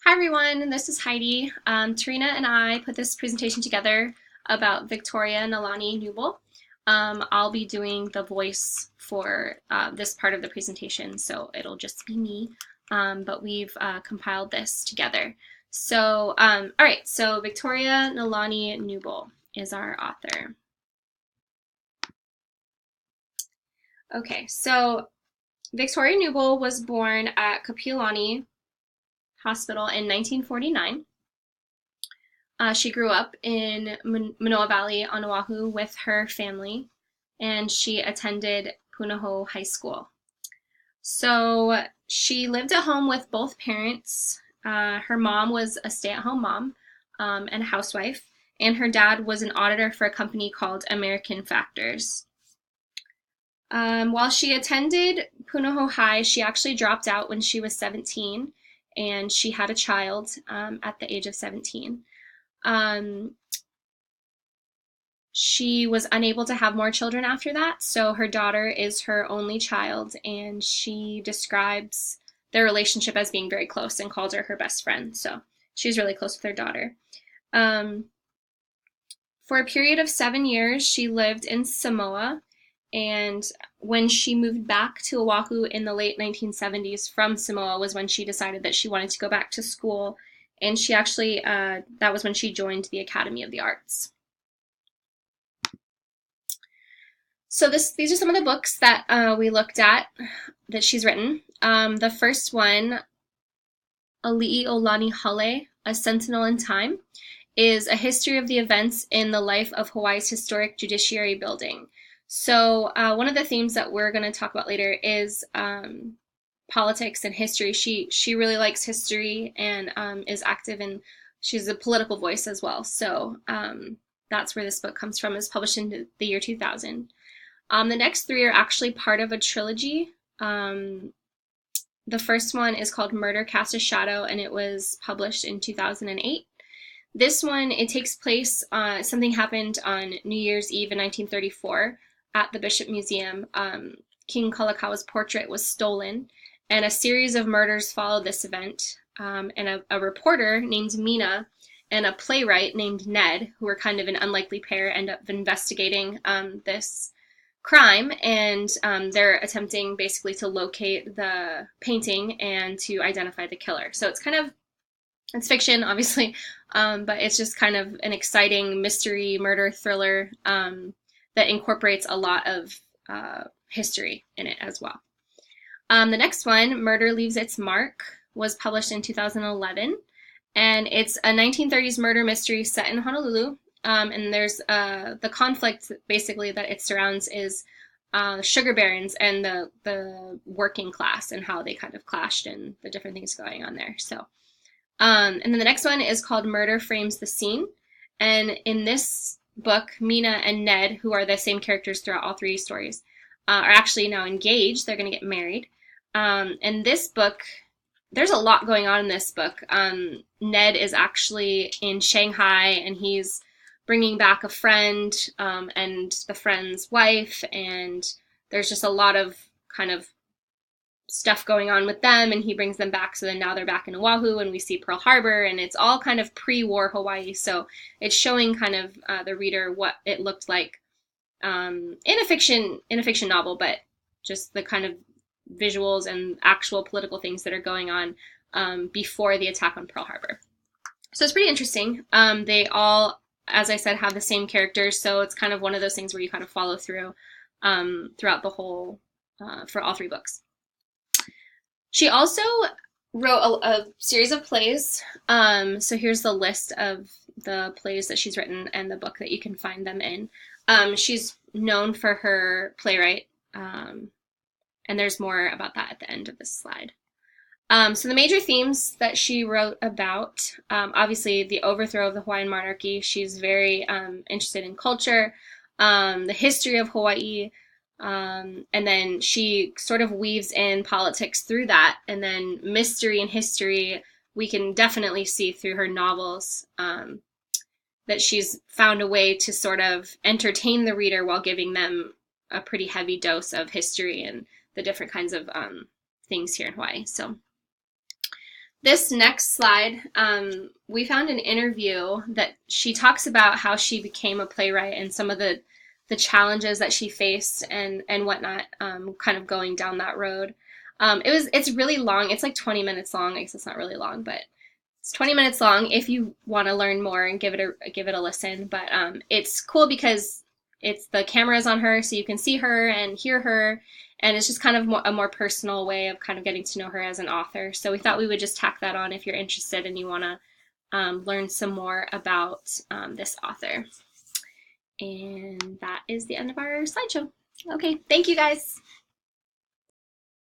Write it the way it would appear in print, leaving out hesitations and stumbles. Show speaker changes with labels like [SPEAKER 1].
[SPEAKER 1] Hi everyone, this is Heidi. Tarina and I put this presentation together about Victoria Nalani Newbold. I'll be doing the voice for this part of the presentation, so it'll just be me, but we've compiled this together. So, all right, so Victoria Nalani Newbold is our author. Okay, so Victoria Newbold was born at Kapiolani Hospital in 1949. She grew up in Manoa Valley on Oahu with her family, and she attended Punahou High School. So she lived at home with both parents. Her mom was a stay-at-home mom and a housewife, and her dad was an auditor for a company called American Factors. While she attended Punahou High, she actually dropped out when she was 17, and she had a child at the age of 17. She was unable to have more children after that, so her daughter is her only child, and she describes their relationship as being very close and calls her best friend. So she's really close with her daughter. For a period of 7 years, she lived in Samoa, and when she moved back to Oahu in the late 1970s from Samoa was when she decided that she wanted to go back to school, and she actually, that was when she joined the Academy of the Arts. So these are some of the books that we looked at that she's written. The first one, Ali'i Hale, A Sentinel in Time, is a history of the events in the life of Hawaii's historic judiciary building. So one of the themes that we're going to talk about later is politics and history. She really likes history and is active, and she's a political voice as well. So that's where this book comes from. It's published in the year 2000. The next three are actually part of a trilogy. The first one is called Murder Cast a Shadow, and it was published in 2008. This one, it takes place, something happened on New Year's Eve in 1934 at the Bishop Museum. King Kalakaua's portrait was stolen, and a series of murders followed this event. And a reporter named Mina and a playwright named Ned, who were kind of an unlikely pair, end up investigating this crime, and they're attempting basically to locate the painting and to identify the killer. So it's fiction, obviously, but it's just kind of an exciting mystery murder thriller that incorporates a lot of history in it as well. The next one, Murder Leaves Its Mark, was published in 2011, and it's a 1930s murder mystery set in Honolulu. And there's the conflict basically that it surrounds is sugar barons and the working class and how they kind of clashed and the different things going on there. So, and then the next one is called Murder Frames the Scene. And in this book, Mina and Ned, who are the same characters throughout all three stories, are actually now engaged. They're going to get married. And this book, there's a lot going on in this book. Ned is actually in Shanghai, and he's bringing back a friend and the friend's wife, and there's just a lot of kind of stuff going on with them, and he brings them back, so then now they're back in Oahu, and we see Pearl Harbor, and it's all kind of pre-war Hawaii, so it's showing kind of the reader what it looked like in a fiction novel, but just the kind of visuals and actual political things that are going on before the attack on Pearl Harbor. So it's pretty interesting. They all, as I said, have the same characters, so it's kind of one of those things where you kind of follow through throughout the whole, for all three books. She also wrote a series of plays. So here's the list of the plays that she's written and the book that you can find them in. She's known for her playwright, and there's more about that at the end of this slide. So the major themes that she wrote about, obviously the overthrow of the Hawaiian monarchy. She's very interested in culture, the history of Hawaii, and then she sort of weaves in politics through that, and then mystery and history we can definitely see through her novels, that she's found a way to sort of entertain the reader while giving them a pretty heavy dose of history and the different kinds of things here in Hawaii. So This next slide, we found an interview that she talks about how she became a playwright and some of the challenges that she faced and whatnot, kind of going down that road. It's really long. It's like 20 minutes long. I guess it's not really long, but it's 20 minutes long if you want to learn more and give it a listen. But it's cool because it's the camera's on her, so you can see her and hear her, and it's just kind of a more personal way of kind of getting to know her as an author. So we thought we would just tack that on if you're interested and you want to learn some more about this author. And that is the end of our slideshow. Okay, thank you guys.